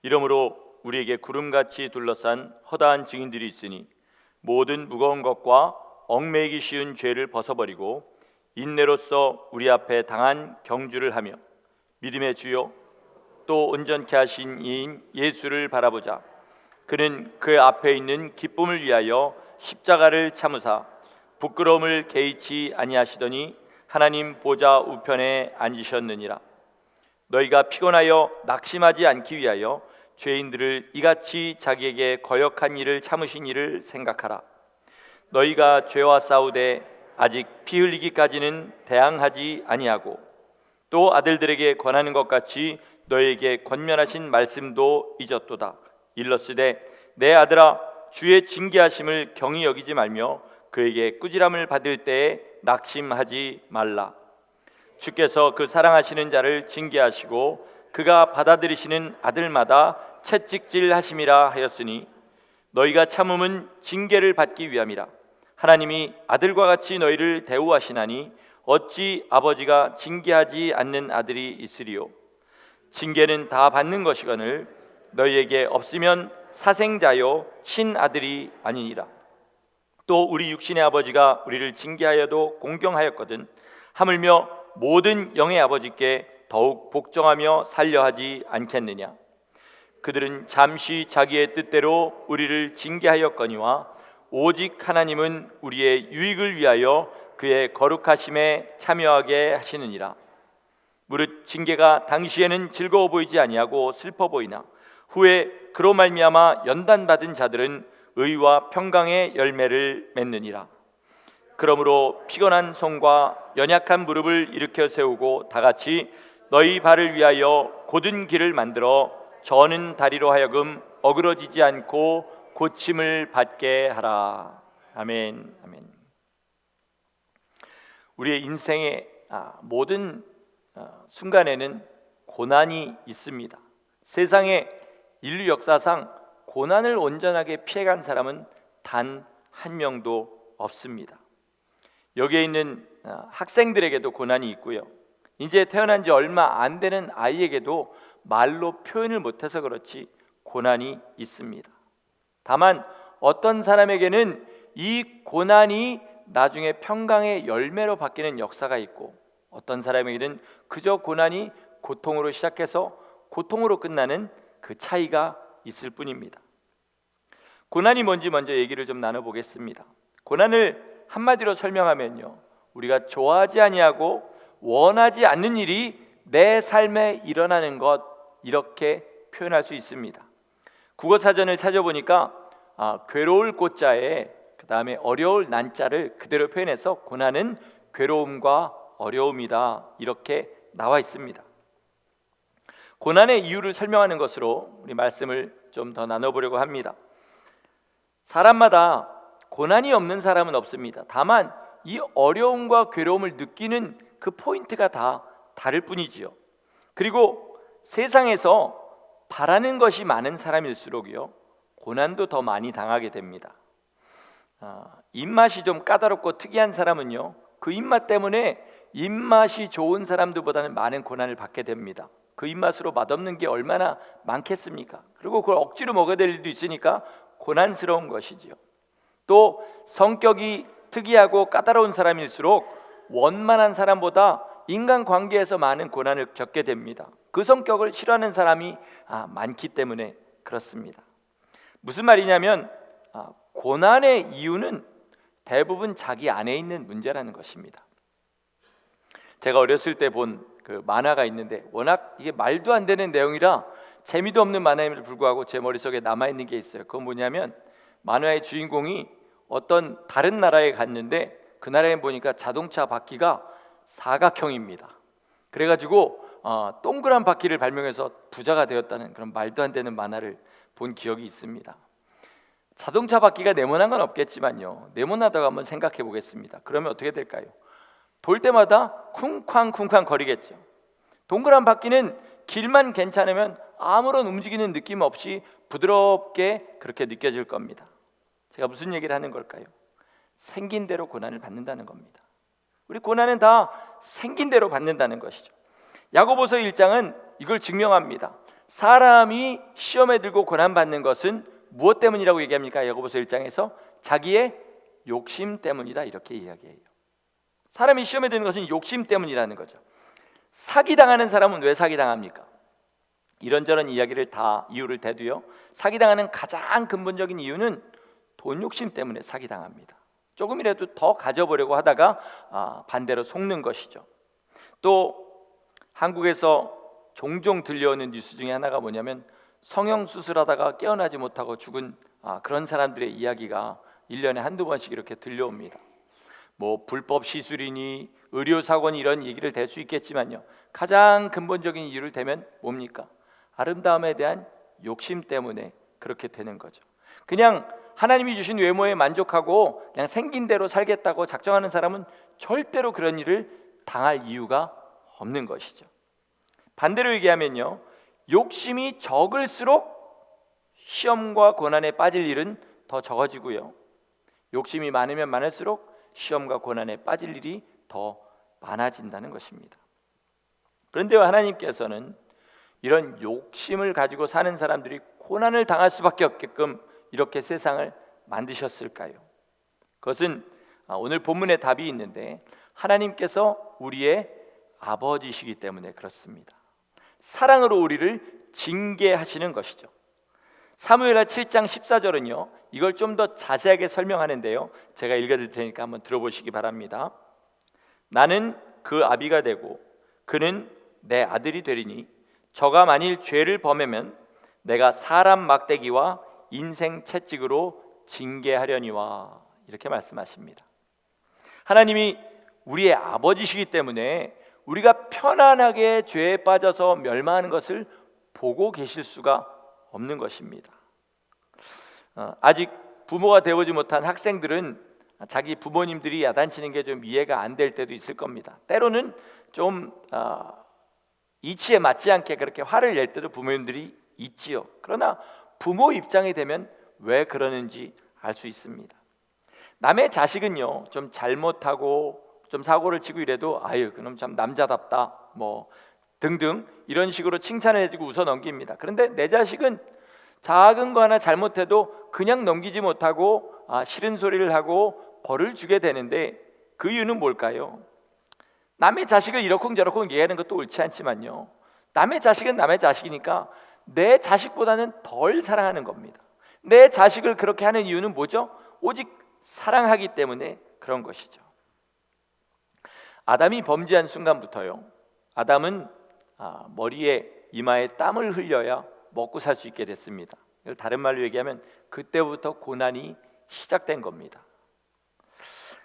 이러므로 우리에게 구름같이 둘러싼 허다한 증인들이 있으니 모든 무거운 것과 얽매이기 쉬운 죄를 벗어버리고 인내로써 우리 앞에 당한 경주를 하며 믿음의 주요 또 온전케 하신 이인 예수를 바라보자. 그는 그 앞에 있는 기쁨을 위하여 십자가를 참으사 부끄러움을 개의치 아니하시더니 하나님 보좌 우편에 앉으셨느니라. 너희가 피곤하여 낙심하지 않기 위하여 죄인들을 이같이 자기에게 거역한 일을 참으신 이를 생각하라. 너희가 죄와 싸우되 아직 피 흘리기까지는 대항하지 아니하고 또 아들들에게 권하는 것 같이 너희에게 권면하신 말씀도 잊었도다. 일러스되 내 아들아 주의 징계하심을 경히 여기지 말며 그에게 꾸지람을 받을 때에 낙심하지 말라. 주께서 그 사랑하시는 자를 징계하시고 그가 받아들이시는 아들마다 채찍질 하심이라 하였으니 너희가 참음은 징계를 받기 위함이라. 하나님이 아들과 같이 너희를 대우하시나니 어찌 아버지가 징계하지 않는 아들이 있으리요. 징계는 다 받는 것이거늘 너희에게 없으면 사생자요 친아들이 아니니라. 또 우리 육신의 아버지가 우리를 징계하여도 공경하였거든 하물며 모든 영의 아버지께 더욱 복종하며 살려하지 않겠느냐. 그들은 잠시 자기의 뜻대로 우리를 징계하였거니와 오직 하나님은 우리의 유익을 위하여 그의 거룩하심에 참여하게 하시느니라. 무릇 징계가 당시에는 즐거워 보이지 아니하고 슬퍼 보이나 후에 그로 말미암아 연단받은 자들은 의와 평강의 열매를 맺느니라. 그러므로 피곤한 손과 연약한 무릎을 일으켜 세우고 다같이 너희 발을 위하여 곧은 길을 만들어 저는 다리로 하여금 어그러지지 않고 고침을 받게 하라. 아멘. 아멘. 우리의 인생의 모든 순간에는 고난이 있습니다. 세상의 인류 역사상 고난을 온전하게 피해간 사람은 단 한 명도 없습니다. 여기에 있는 학생들에게도 고난이 있고요. 이제 태어난 지 얼마 안 되는 아이에게도 말로 표현을 못해서 그렇지 고난이 있습니다. 다만 어떤 사람에게는 이 고난이 나중에 평강의 열매로 바뀌는 역사가 있고 어떤 사람에게는 그저 고난이 고통으로 시작해서 고통으로 끝나는 그 차이가 있을 뿐입니다. 고난이 뭔지 먼저 얘기를 좀 나눠보겠습니다. 고난을 한마디로 설명하면요, 우리가 좋아하지 아니하고 원하지 않는 일이 내 삶에 일어나는 것, 이렇게 표현할 수 있습니다. 국어사전을 찾아보니까 괴로울 고자에 그 다음에 어려울 난자를 그대로 표현해서 고난은 괴로움과 어려움이다, 이렇게 나와 있습니다. 고난의 이유를 설명하는 것으로 우리 말씀을 좀 더 나눠보려고 합니다. 사람마다 고난이 없는 사람은 없습니다. 다만 이 어려움과 괴로움을 느끼는 그 포인트가 다 다를 뿐이지요. 그리고 세상에서 바라는 것이 많은 사람일수록요, 고난도 더 많이 당하게 됩니다. 입맛이 좀 까다롭고 특이한 사람은요, 그 입맛 때문에 입맛이 좋은 사람들보다는 많은 고난을 받게 됩니다. 그 입맛으로 맛없는 게 얼마나 많겠습니까? 그리고 그걸 억지로 먹어야 될 일도 있으니까 고난스러운 것이지요. 또 성격이 특이하고 까다로운 사람일수록 원만한 사람보다 인간관계에서 많은 고난을 겪게 됩니다. 그 성격을 싫어하는 사람이 많기 때문에 그렇습니다. 무슨 말이냐면 고난의 이유는 대부분 자기 안에 있는 문제라는 것입니다. 제가 어렸을 때 본 그 만화가 있는데 워낙 이게 말도 안 되는 내용이라 재미도 없는 만화임에도 불구하고 제 머릿속에 남아있는 게 있어요. 그건 뭐냐면 만화의 주인공이 어떤 다른 나라에 갔는데 그 나라에 보니까 자동차 바퀴가 사각형입니다. 그래가지고 동그란 바퀴를 발명해서 부자가 되었다는 그런 말도 안 되는 만화를 본 기억이 있습니다. 자동차 바퀴가 네모난 건 없겠지만요, 네모나다고 한번 생각해 보겠습니다. 그러면 어떻게 될까요? 돌 때마다 쿵쾅쿵쾅 거리겠죠. 동그란 바퀴는 길만 괜찮으면 아무런 움직이는 느낌 없이 부드럽게 그렇게 느껴질 겁니다. 제가 무슨 얘기를 하는 걸까요? 생긴 대로 고난을 받는다는 겁니다. 우리 고난은 다 생긴 대로 받는다는 것이죠. 야고보서 1장은 이걸 증명합니다. 사람이 시험에 들고 고난받는 것은 무엇 때문이라고 얘기합니까? 야고보서 1장에서 자기의 욕심 때문이다 이렇게 이야기해요. 사람이 시험에 드는 것은 욕심 때문이라는 거죠. 사기당하는 사람은 왜 사기당합니까? 이런저런 이야기를 다 이유를 대도요, 사기당하는 가장 근본적인 이유는 돈 욕심 때문에 사기당합니다. 조금이라도 더 가져보려고 하다가 반대로 속는 것이죠. 또 한국에서 종종 들려오는 뉴스 중에 하나가 뭐냐면 성형수술하다가 깨어나지 못하고 죽은 그런 사람들의 이야기가 1년에 한두 번씩 이렇게 들려옵니다. 뭐 불법 시술이니 의료사고니 이런 얘기를 댈 수 있겠지만요, 가장 근본적인 이유를 대면 뭡니까? 아름다움에 대한 욕심 때문에 그렇게 되는 거죠. 그냥 하나님이 주신 외모에 만족하고 그냥 생긴 대로 살겠다고 작정하는 사람은 절대로 그런 일을 당할 이유가 없는 것이죠. 반대로 얘기하면요, 욕심이 적을수록 시험과 고난에 빠질 일은 더 적어지고요, 욕심이 많으면 많을수록 시험과 고난에 빠질 일이 더 많아진다는 것입니다. 그런데 하나님께서는 이런 욕심을 가지고 사는 사람들이 고난을 당할 수밖에 없게끔 이렇게 세상을 만드셨을까요? 그것은 오늘 본문에 답이 있는데, 하나님께서 우리의 아버지시기 때문에 그렇습니다. 사랑으로 우리를 징계하시는 것이죠. 사무엘하 7장 14절은요 이걸 좀 더 자세하게 설명하는데요, 제가 읽어드릴 테니까 한번 들어보시기 바랍니다. 나는 그 아비가 되고 그는 내 아들이 되리니 저가 만일 죄를 범하면 내가 사람 막대기와 인생 채찍으로 징계하려니와, 이렇게 말씀하십니다. 하나님이 우리의 아버지시기 때문에 우리가 편안하게 죄에 빠져서 멸망하는 것을 보고 계실 수가 없는 것입니다. 아직 부모가 되어보지 못한 학생들은 자기 부모님들이 야단치는 게 좀 이해가 안 될 때도 있을 겁니다. 때로는 좀 이치에 맞지 않게 그렇게 화를 낼 때도 부모님들이 있지요. 그러나 부모 입장이 되면 왜 그러는지 알 수 있습니다. 남의 자식은요 좀 잘못하고 좀 사고를 치고 이래도 아유 그놈 참 남자답다 뭐 등등 이런 식으로 칭찬을 해주고 웃어 넘깁니다. 그런데 내 자식은 작은 거 하나 잘못해도 그냥 넘기지 못하고 싫은 소리를 하고 벌을 주게 되는데, 그 이유는 뭘까요? 남의 자식을 이러쿵저러쿵 얘기하는 것도 옳지 않지만요, 남의 자식은 남의 자식이니까 내 자식보다는 덜 사랑하는 겁니다. 내 자식을 그렇게 하는 이유는 뭐죠? 오직 사랑하기 때문에 그런 것이죠. 아담이 범죄한 순간부터요, 아담은 머리에 이마에 땀을 흘려야 먹고 살 수 있게 됐습니다. 다른 말로 얘기하면 그때부터 고난이 시작된 겁니다.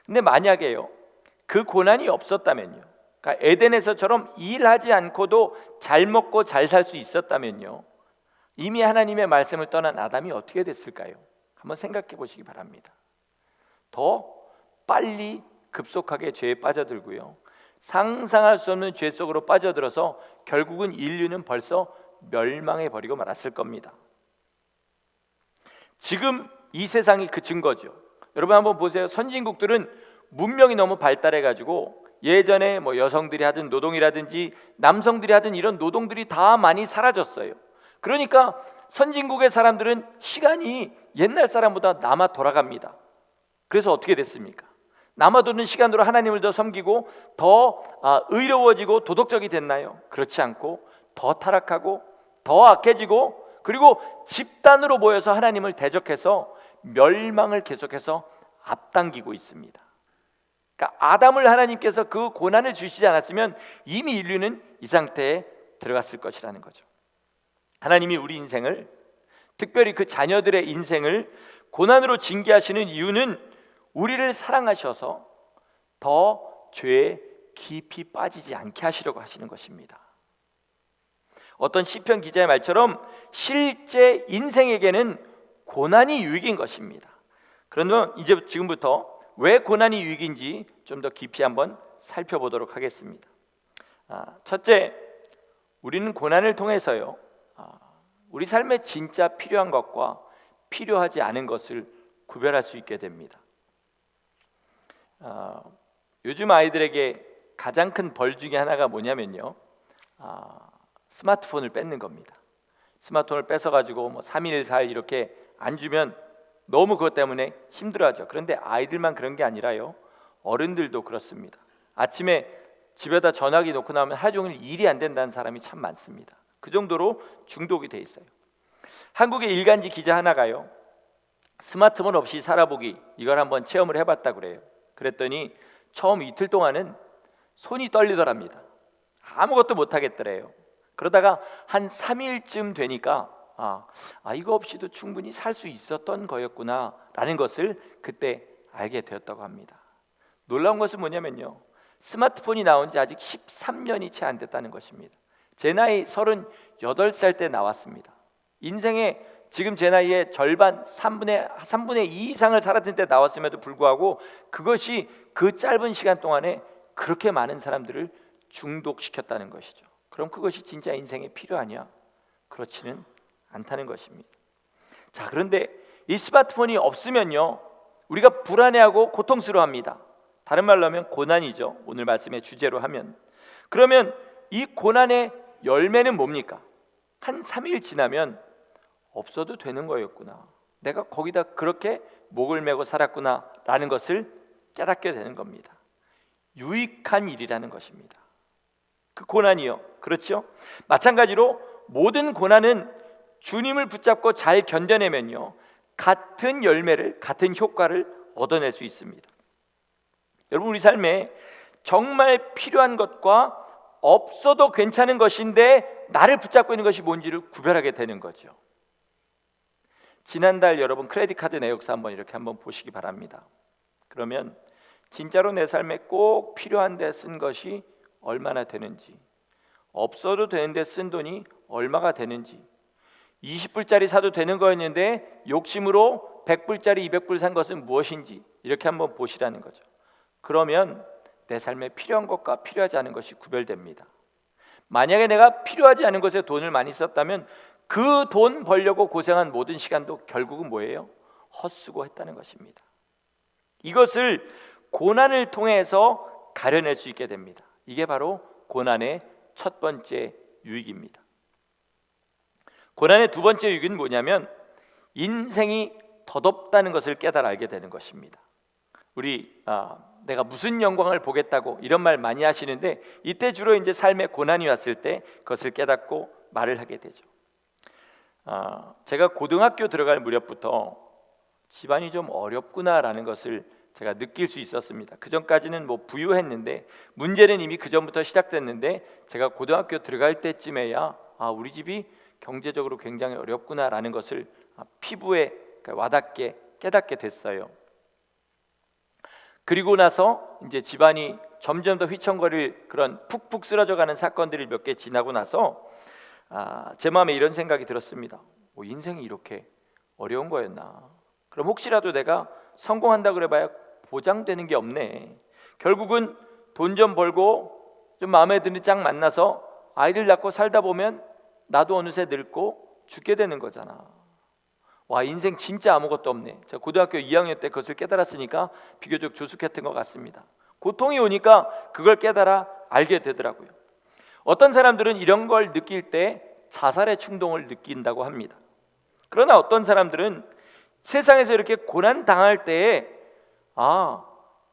근데 만약에요 그 고난이 없었다면요, 그러니까 에덴에서처럼 일하지 않고도 잘 먹고 잘 살 수 있었다면요, 이미 하나님의 말씀을 떠난 아담이 어떻게 됐을까요? 한번 생각해 보시기 바랍니다. 더 빨리 급속하게 죄에 빠져들고요, 상상할 수 없는 죄 속으로 빠져들어서 결국은 인류는 벌써 멸망해 버리고 말았을 겁니다. 지금 이 세상이 그 증거죠. 여러분 한번 보세요. 선진국들은 문명이 너무 발달해 가지고 예전에 뭐 여성들이 하던 노동이라든지 남성들이 하던 이런 노동들이 다 많이 사라졌어요. 그러니까 선진국의 사람들은 시간이 옛날 사람보다 남아 돌아갑니다. 그래서 어떻게 됐습니까? 남아도는 시간으로 하나님을 더 섬기고 더 의로워지고 도덕적이 됐나요? 그렇지 않고 더 타락하고 더 악해지고, 그리고 집단으로 모여서 하나님을 대적해서 멸망을 계속해서 앞당기고 있습니다. 그러니까 아담을 하나님께서 그 고난을 주시지 않았으면 이미 인류는 이 상태에 들어갔을 것이라는 거죠. 하나님이 우리 인생을, 특별히 그 자녀들의 인생을 고난으로 징계하시는 이유는 우리를 사랑하셔서 더 죄에 깊이 빠지지 않게 하시려고 하시는 것입니다. 어떤 시편 기자의 말처럼 실제 인생에게는 고난이 유익인 것입니다. 그러면 이제 지금부터 왜 고난이 유익인지 좀 더 깊이 한번 살펴보도록 하겠습니다. 첫째, 우리는 고난을 통해서요 우리 삶에 진짜 필요한 것과 필요하지 않은 것을 구별할 수 있게 됩니다. 요즘 아이들에게 가장 큰 벌 중에 하나가 뭐냐면요, 스마트폰을 뺏는 겁니다. 스마트폰을 뺏어가지고 뭐 3일 4일 이렇게 안 주면 너무 그것 때문에 힘들어하죠. 그런데 아이들만 그런 게 아니라요, 어른들도 그렇습니다. 아침에 집에다 전화기 놓고 나오면 하루 종일 일이 안 된다는 사람이 참 많습니다. 그 정도로 중독이 돼 있어요. 한국의 일간지 기자 하나가요, 스마트폰 없이 살아보기, 이걸 한번 체험을 해봤다 그래요. 그랬더니 처음 이틀 동안은 손이 떨리더랍니다. 아무것도 못 하겠더래요. 그러다가 한 3일쯤 되니까 이거 없이도 충분히 살 수 있었던 거였구나 라는 것을 그때 알게 되었다고 합니다. 놀라운 것은 뭐냐면요, 스마트폰이 나온 지 아직 13년이 채 안 됐다는 것입니다. 제 나이 38살 때 나왔습니다. 인생의 지금 제 나이의 절반 3분의 2 이상을 살았을 때 나왔음에도 불구하고 그것이 그 짧은 시간 동안에 그렇게 많은 사람들을 중독시켰다는 것이죠. 그럼 그것이 진짜 인생에 필요하냐? 그렇지는 않다는 것입니다. 자, 그런데 이 스마트폰이 없으면요, 우리가 불안해하고 고통스러워합니다. 다른 말로 하면 고난이죠. 오늘 말씀의 주제로 하면. 그러면 이 고난의 열매는 뭡니까? 한 3일 지나면 없어도 되는 거였구나, 내가 거기다 그렇게 목을 메고 살았구나 라는 것을 깨닫게 되는 겁니다. 유익한 일이라는 것입니다. 그 고난이요, 그렇죠? 마찬가지로 모든 고난은 주님을 붙잡고 잘 견뎌내면요, 같은 열매를, 같은 효과를 얻어낼 수 있습니다. 여러분, 우리 삶에 정말 필요한 것과 없어도 괜찮은 것인데 나를 붙잡고 있는 것이 뭔지를 구별하게 되는 거죠. 지난달 여러분 크레딧 카드 내역서 한번 보시기 바랍니다. 그러면 진짜로 내 삶에 꼭 필요한데 쓴 것이 얼마나 되는지, 없어도 되는데 쓴 돈이 얼마가 되는지, 20불짜리 사도 되는 거였는데 욕심으로 100불짜리 200불 산 것은 무엇인지 이렇게 한번 보시라는 거죠. 그러면 내 삶에 필요한 것과 필요하지 않은 것이 구별됩니다. 만약에 내가 필요하지 않은 것에 돈을 많이 썼다면 그 돈 벌려고 고생한 모든 시간도 결국은 뭐예요? 헛수고 했다는 것입니다. 이것을 고난을 통해서 가려낼 수 있게 됩니다. 이게 바로 고난의 첫 번째 유익입니다. 고난의 두 번째 유익은 뭐냐면 인생이 덧없다는 것을 깨달아 알게 되는 것입니다. 우리 내가 무슨 영광을 보겠다고 이런 말 많이 하시는데, 이때 주로 이제 삶에 고난이 왔을 때 그것을 깨닫고 말을 하게 되죠. 제가 고등학교 들어갈 무렵부터 집안이 좀 어렵구나라는 것을 제가 느낄 수 있었습니다. 그 전까지는 뭐 부유했는데 문제는 이미 그 전부터 시작됐는데, 제가 고등학교 들어갈 때쯤에야 우리 집이 경제적으로 굉장히 어렵구나라는 것을 피부에 와닿게 깨닫게 됐어요. 그리고 나서 이제 집안이 점점 더 휘청거릴 그런 푹푹 쓰러져가는 사건들이 몇 개 지나고 나서 제 마음에 이런 생각이 들었습니다. 인생이 이렇게 어려운 거였나? 그럼 혹시라도 내가 성공한다 그래봐야 보장되는 게 없네. 결국은 돈 좀 벌고 좀 마음에 드는 짝 만나서 아이들 낳고 살다 보면 나도 어느새 늙고 죽게 되는 거잖아. 와, 인생 진짜 아무것도 없네. 제가 고등학교 2학년 때 그것을 깨달았으니까 비교적 조숙했던 것 같습니다. 고통이 오니까 그걸 깨달아 알게 되더라고요. 어떤 사람들은 이런 걸 느낄 때 자살의 충동을 느낀다고 합니다. 그러나 어떤 사람들은 세상에서 이렇게 고난 당할 때에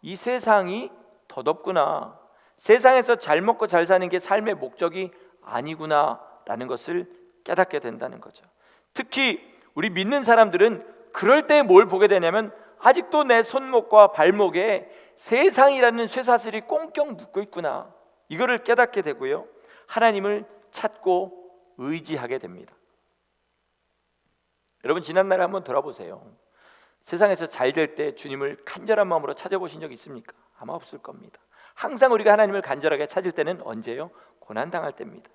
이 세상이 덧없구나, 세상에서 잘 먹고 잘 사는 게 삶의 목적이 아니구나 라는 것을 깨닫게 된다는 거죠. 특히 우리 믿는 사람들은 그럴 때 뭘 보게 되냐면 아직도 내 손목과 발목에 세상이라는 쇠사슬이 꽁꽁 묶고 있구나, 이거를 깨닫게 되고요, 하나님을 찾고 의지하게 됩니다. 여러분, 지난날에 한번 돌아보세요. 세상에서 잘 될 때 주님을 간절한 마음으로 찾아보신 적 있습니까? 아마 없을 겁니다. 항상 우리가 하나님을 간절하게 찾을 때는 언제요? 고난 당할 때입니다.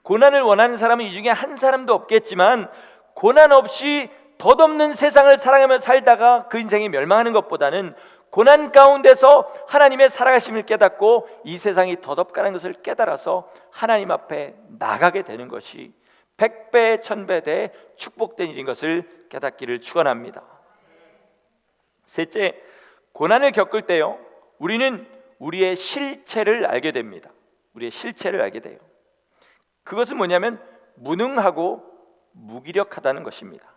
고난을 원하는 사람은 이 중에 한 사람도 없겠지만, 고난 없이 덧없는 세상을 사랑하며 살다가 그 인생이 멸망하는 것보다는 고난 가운데서 하나님의 살아가심을 깨닫고 이 세상이 덧없다는 것을 깨달아서 하나님 앞에 나가게 되는 것이 100배 1000배 대 축복된 일인 것을 깨닫기를 축원합니다. 셋째, 고난을 겪을 때요, 우리는 우리의 실체를 알게 됩니다. 우리의 실체를 알게 돼요. 그것은 뭐냐면 무능하고 무기력하다는 것입니다.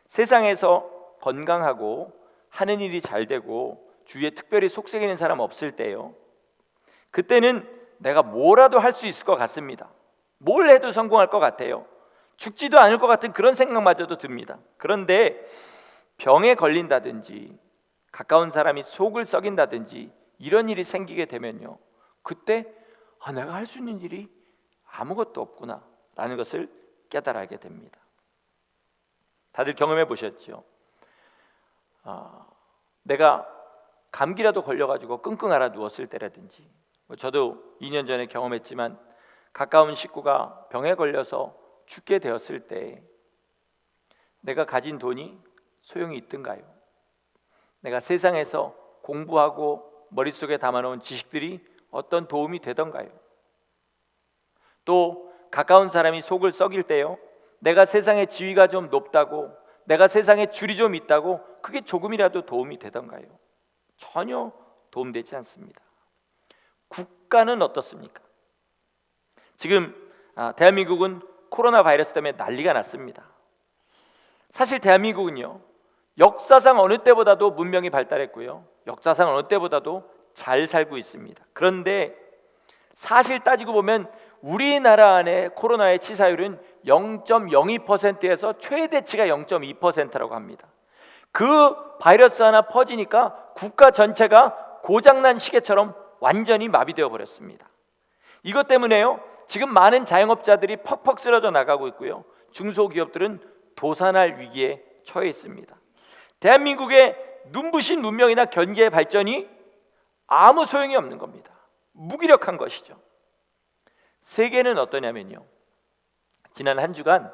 세상에서 건강하고 하는 일이 잘 되고 주위에 특별히 속썩이는 사람 없을 때요, 그때는 내가 뭐라도 할 수 있을 것 같습니다. 뭘 해도 성공할 것 같아요. 죽지도 않을 것 같은 그런 생각마저도 듭니다. 그런데 병에 걸린다든지 가까운 사람이 속을 썩인다든지 이런 일이 생기게 되면요, 그때 내가 할 수 있는 일이 아무것도 없구나 라는 것을 깨달아게 됩니다. 다들 경험해 보셨죠? 내가 감기라도 걸려가지고 끙끙 앓아 누웠을 때라든지, 저도 2년 전에 경험했지만 가까운 식구가 병에 걸려서 죽게 되었을 때 내가 가진 돈이 소용이 있던가요? 내가 세상에서 공부하고 머릿속에 담아놓은 지식들이 어떤 도움이 되던가요? 또 가까운 사람이 속을 썩일 때요, 내가 세상의 지위가 좀 높다고, 내가 세상에 줄이 좀 있다고 그게 조금이라도 도움이 되던가요? 전혀 도움되지 않습니다. 국가는 어떻습니까? 지금 대한민국은 코로나 바이러스 때문에 난리가 났습니다. 사실 대한민국은요, 역사상 어느 때보다도 문명이 발달했고요, 역사상 어느 때보다도 잘 살고 있습니다. 그런데 사실 따지고 보면 우리나라 안에 코로나의 치사율은 0.02%에서 최대치가 0.2%라고 합니다. 그 바이러스 하나 퍼지니까 국가 전체가 고장난 시계처럼 완전히 마비되어 버렸습니다. 이것 때문에요, 지금 많은 자영업자들이 퍽퍽 쓰러져 나가고 있고요, 중소기업들은 도산할 위기에 처해 있습니다. 대한민국의 눈부신 문명이나 경제 발전이 아무 소용이 없는 겁니다. 무기력한 것이죠. 세계는 어떠냐면요, 지난 한 주간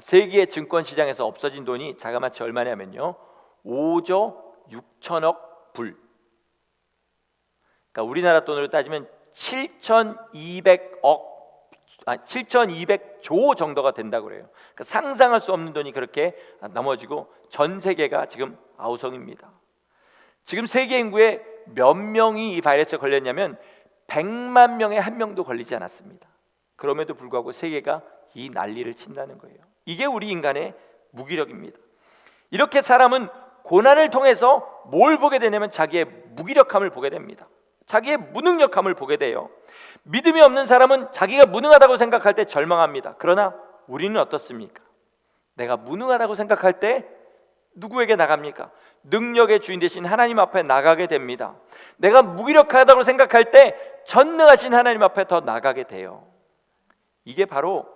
세계 증권시장에서 없어진 돈이 자그마치 얼마냐면요, 5조 6천억 불. 그러니까 우리나라 돈으로 따지면 7,200조 정도가 된다고 그래요. 그러니까 상상할 수 없는 돈이 그렇게 넘어지고 전 세계가 지금 아우성입니다. 지금 세계 인구의 몇 명이 이 바이러스에 걸렸냐면 100만 명에 한 명도 걸리지 않았습니다. 그럼에도 불구하고 세계가 이 난리를 친다는 거예요. 이게 우리 인간의 무기력입니다. 이렇게 사람은 고난을 통해서 뭘 보게 되냐면 자기의 무기력함을 보게 됩니다. 자기의 무능력함을 보게 돼요. 믿음이 없는 사람은 자기가 무능하다고 생각할 때 절망합니다. 그러나 우리는 어떻습니까? 내가 무능하다고 생각할 때 누구에게 나갑니까? 능력의 주인 되신 하나님 앞에 나가게 됩니다. 내가 무기력하다고 생각할 때 전능하신 하나님 앞에 더 나가게 돼요. 이게 바로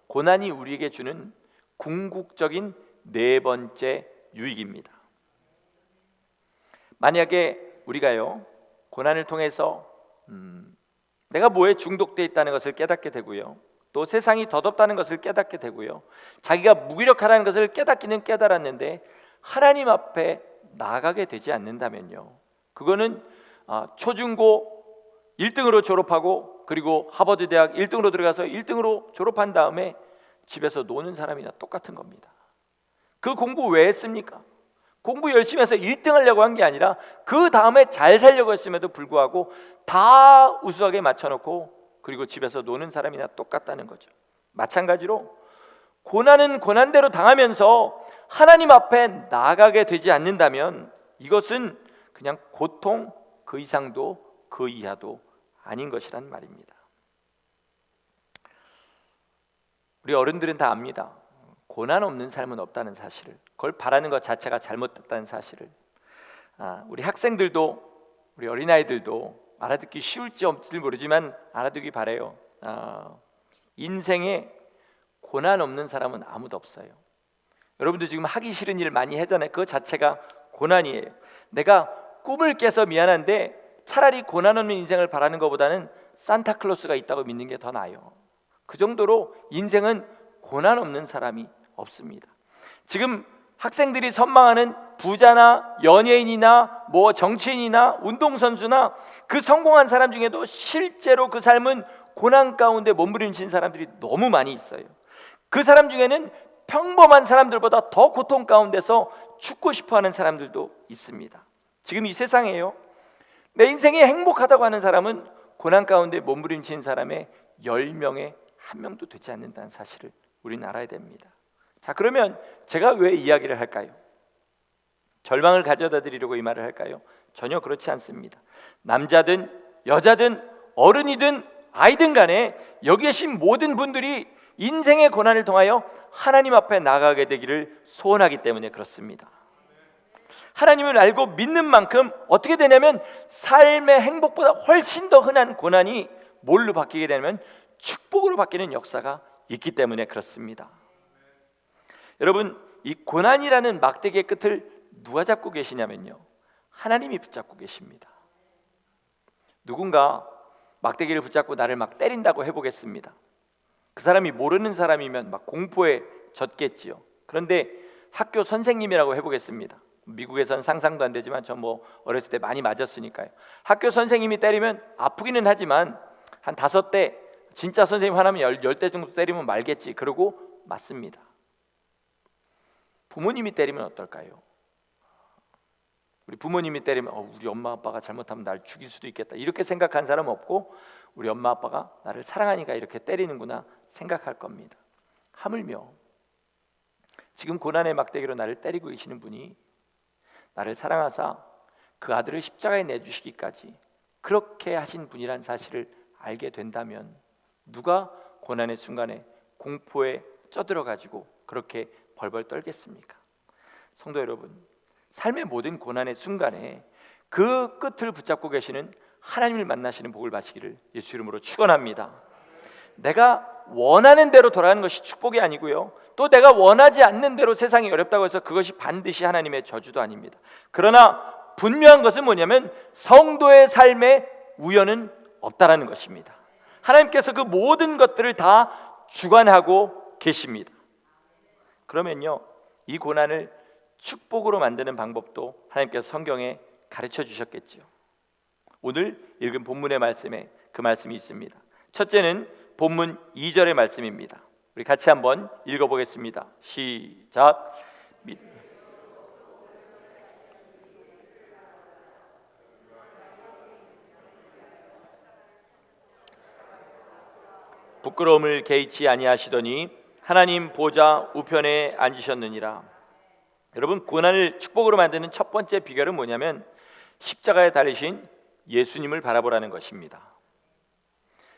고난이 우리에게 주는 궁극적인 네 번째 유익입니다. 만약에 우리가요, 고난을 통해서 내가 뭐에 중독되어 있다는 것을 깨닫게 되고요, 또 세상이 더덥다는 것을 깨닫게 되고요, 자기가 무기력하다는 것을 깨닫기는 깨달았는데 하나님 앞에 나가게 되지 않는다면요, 그거는 초중고 1등으로 졸업하고 그리고 하버드 대학 1등으로 들어가서 1등으로 졸업한 다음에 집에서 노는 사람이나 똑같은 겁니다. 그 공부 왜 했습니까? 공부 열심히 해서 1등 하려고 한 게 아니라 그 다음에 잘 살려고 했음에도 불구하고 다 우수하게 맞춰놓고 그리고 집에서 노는 사람이나 똑같다는 거죠. 마찬가지로 고난은 고난대로 당하면서 하나님 앞에 나가게 되지 않는다면 이것은 그냥 고통 그 이상도 그 이하도 아닌 것이란 말입니다. 우리 어른들은 다 압니다. 고난 없는 삶은 없다는 사실을, 그걸 바라는 것 자체가 잘못됐다는 사실을. 우리 학생들도 우리 어린아이들도 알아듣기 쉬울지 없을지 모르지만 알아두기 바래요. 인생에 고난 없는 사람은 아무도 없어요. 여러분도 지금 하기 싫은 일 많이 하잖아요. 그 자체가 고난이에요. 내가 꿈을 깨서 미안한데 차라리 고난 없는 인생을 바라는 것보다는 산타클로스가 있다고 믿는 게 더 나아요. 그 정도로 인생은 고난 없는 사람이 없습니다. 지금 학생들이 선망하는 부자나 연예인이나 정치인이나 운동선수나 그 성공한 사람 중에도 실제로 그 삶은 고난 가운데 몸부림친 사람들이 너무 많이 있어요. 그 사람 중에는 평범한 사람들보다 더 고통 가운데서 죽고 싶어하는 사람들도 있습니다. 지금 이 세상에요, 내 인생이 행복하다고 하는 사람은 고난 가운데 몸부림친 사람의 10명에 1명도 되지 않는다는 사실을 우리는 알아야 됩니다. 자, 그러면 제가 왜 이야기를 할까요? 절망을 가져다 드리려고 이 말을 할까요? 전혀 그렇지 않습니다. 남자든 여자든 어른이든 아이든 간에 여기 계신 모든 분들이 인생의 고난을 통하여 하나님 앞에 나가게 되기를 소원하기 때문에 그렇습니다. 하나님을 알고 믿는 만큼 어떻게 되냐면 삶의 행복보다 훨씬 더 흔한 고난이 뭘로 바뀌게 되냐면 축복으로 바뀌는 역사가 있기 때문에 그렇습니다. 여러분, 이 고난이라는 막대기의 끝을 누가 잡고 계시냐면요, 하나님이 붙잡고 계십니다. 누군가 막대기를 붙잡고 나를 막 때린다고 해보겠습니다. 그 사람이 모르는 사람이면 막 공포에 젖겠지요. 그런데 학교 선생님이라고 해보겠습니다. 미국에선 상상도 안 되지만 저 뭐 어렸을 때 많이 맞았으니까요. 학교 선생님이 때리면 아프기는 하지만 한 5대, 진짜 선생님 하나면 10대 정도 때리면 말겠지, 그러고 맞습니다. 부모님이 때리면 어떨까요? 우리 부모님이 때리면 우리 엄마 아빠가 잘못하면 날 죽일 수도 있겠다, 이렇게 생각한 사람 없고 우리 엄마 아빠가 나를 사랑하니까 이렇게 때리는구나 생각할 겁니다. 하물며 지금 고난의 막대기로 나를 때리고 계시는 분이 나를 사랑하사 그 아들을 십자가에 내주시기까지 그렇게 하신 분이란 사실을 알게 된다면 누가 고난의 순간에 공포에 쪄들어가지고 그렇게 벌벌 떨겠습니까? 성도 여러분, 삶의 모든 고난의 순간에 그 끝을 붙잡고 계시는 하나님을 만나시는 복을 받으시기를 예수 이름으로 축원합니다. 내가 원하는 대로 돌아가는 것이 축복이 아니고요, 또 내가 원하지 않는 대로 세상이 어렵다고 해서 그것이 반드시 하나님의 저주도 아닙니다. 그러나 분명한 것은 뭐냐면 성도의 삶에 우연은 없다라는 것입니다. 하나님께서 그 모든 것들을 다 주관하고 계십니다. 그러면요, 이 고난을 축복으로 만드는 방법도 하나님께서 성경에 가르쳐 주셨겠지요. 오늘 읽은 본문의 말씀에 그 말씀이 있습니다. 첫째는 본문 2절의 말씀입니다. 우리 같이 한번 읽어보겠습니다. 시작. 부끄러움을 개의치 아니하시더니 하나님 보좌 우편에 앉으셨느니라. 여러분, 고난을 축복으로 만드는 첫 번째 비결은 뭐냐면 십자가에 달리신 예수님을 바라보라는 것입니다.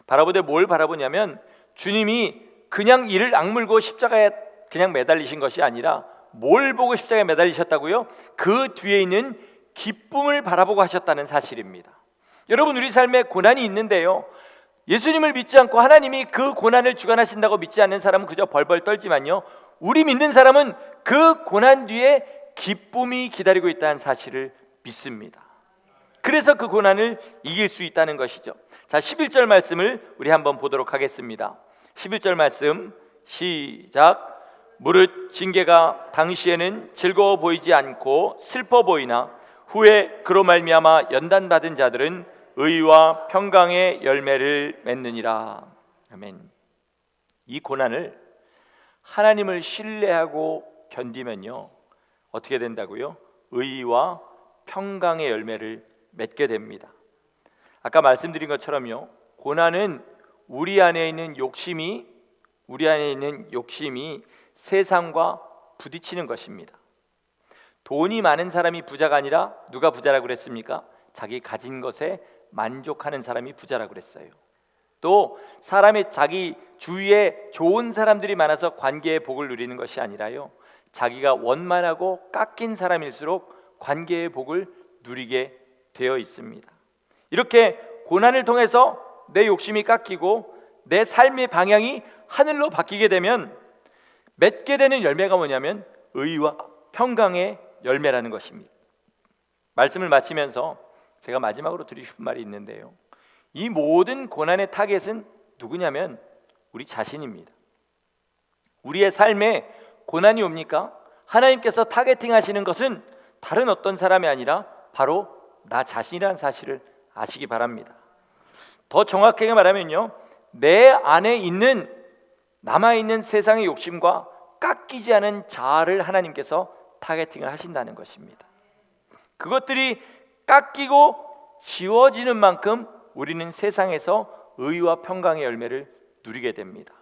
바라보되 뭘 바라보냐면 주님이 그냥 이를 악물고 십자가에 그냥 매달리신 것이 아니라 뭘 보고 십자가에 매달리셨다고요? 그 뒤에 있는 기쁨을 바라보고 하셨다는 사실입니다. 여러분, 우리 삶에 고난이 있는데요, 예수님을 믿지 않고 하나님이 그 고난을 주관하신다고 믿지 않는 사람은 그저 벌벌 떨지만요, 우리 믿는 사람은 그 고난 뒤에 기쁨이 기다리고 있다는 사실을 믿습니다. 그래서 그 고난을 이길 수 있다는 것이죠. 자, 11절 말씀을 우리 한번 보도록 하겠습니다. 11절 말씀 시작. 무릇 징계가 당시에는 즐거워 보이지 않고 슬퍼 보이나 후에 그로 말미암아 연단받은 자들은 의와 평강의 열매를 맺느니라. 아멘. 이 고난을 하나님을 신뢰하고 견디면요, 어떻게 된다고요? 의와 평강의 열매를 맺게 됩니다. 아까 말씀드린 것처럼요, 고난은 우리 안에 있는 욕심이 세상과 부딪히는 것입니다. 돈이 많은 사람이 부자가 아니라 누가 부자라고 그랬습니까? 자기 가진 것에 만족하는 사람이 부자라고 그랬어요. 또 사람의 자기 주위에 좋은 사람들이 많아서 관계의 복을 누리는 것이 아니라요, 자기가 원만하고 깎인 사람일수록 관계의 복을 누리게 되어 있습니다. 이렇게 고난을 통해서 내 욕심이 깎이고 내 삶의 방향이 하늘로 바뀌게 되면 맺게 되는 열매가 뭐냐면 의와 평강의 열매라는 것입니다. 말씀을 마치면서 제가 마지막으로 드리고 싶은 말이 있는데요, 이 모든 고난의 타겟은 누구냐면 우리 자신입니다. 우리의 삶에 고난이 옵니까? 하나님께서 타겟팅 하시는 것은 다른 어떤 사람이 아니라 바로 나 자신이라는 사실을 아시기 바랍니다. 더 정확하게 말하면요, 내 안에 있는 남아있는 세상의 욕심과 깎이지 않은 자아를 하나님께서 타겟팅을 하신다는 것입니다. 그것들이 깎이고 지워지는 만큼 우리는 세상에서 의와 평강의 열매를 누리게 됩니다.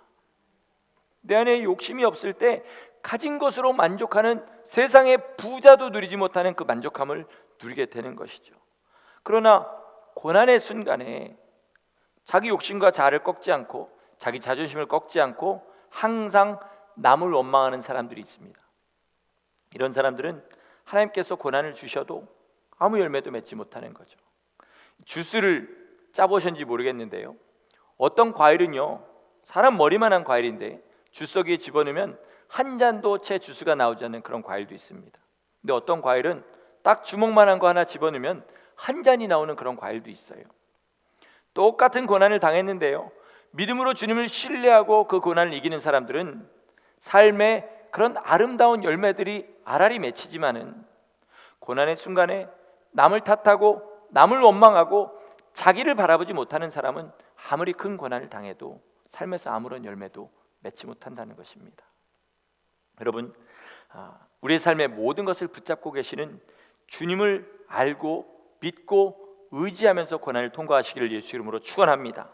내 안에 욕심이 없을 때 가진 것으로 만족하는 세상의 부자도 누리지 못하는 그 만족함을 누리게 되는 것이죠. 그러나 고난의 순간에 자기 욕심과 자아를 꺾지 않고 자기 자존심을 꺾지 않고 항상 남을 원망하는 사람들이 있습니다. 이런 사람들은 하나님께서 고난을 주셔도 아무 열매도 맺지 못하는 거죠. 주스를 짜보셨는지 모르겠는데요, 어떤 과일은요, 사람 머리만한 과일인데 주석이에 집어넣으면 한 잔도 채 주스가 나오지 않는 그런 과일도 있습니다. 근데 어떤 과일은 딱 주먹만한 거 하나 집어넣으면 한 잔이 나오는 그런 과일도 있어요. 똑같은 고난을 당했는데요, 믿음으로 주님을 신뢰하고 그 고난을 이기는 사람들은 삶의 그런 아름다운 열매들이 알알이 맺히지만은 고난의 순간에 남을 탓하고 남을 원망하고 자기를 바라보지 못하는 사람은 아무리 큰 고난을 당해도 삶에서 아무런 열매도 맺지 못한다는 것입니다. 여러분, 우리의 삶의 모든 것을 붙잡고 계시는 주님을 알고 믿고 의지하면서 고난을 통과하시기를 예수 이름으로 축원합니다.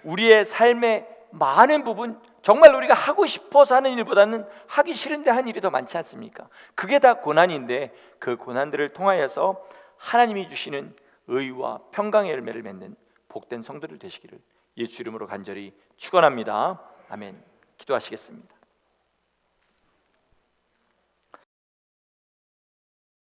우리의 삶의 많은 부분, 정말 우리가 하고 싶어서 하는 일보다는 하기 싫은데 한 일이 더 많지 않습니까? 그게 다 고난인데 그 고난들을 통하여서 하나님이 주시는 의와 평강의 열매를 맺는 복된 성도들 되시기를 예수 이름으로 간절히 축원합니다. 아멘. 기도하시겠습니다.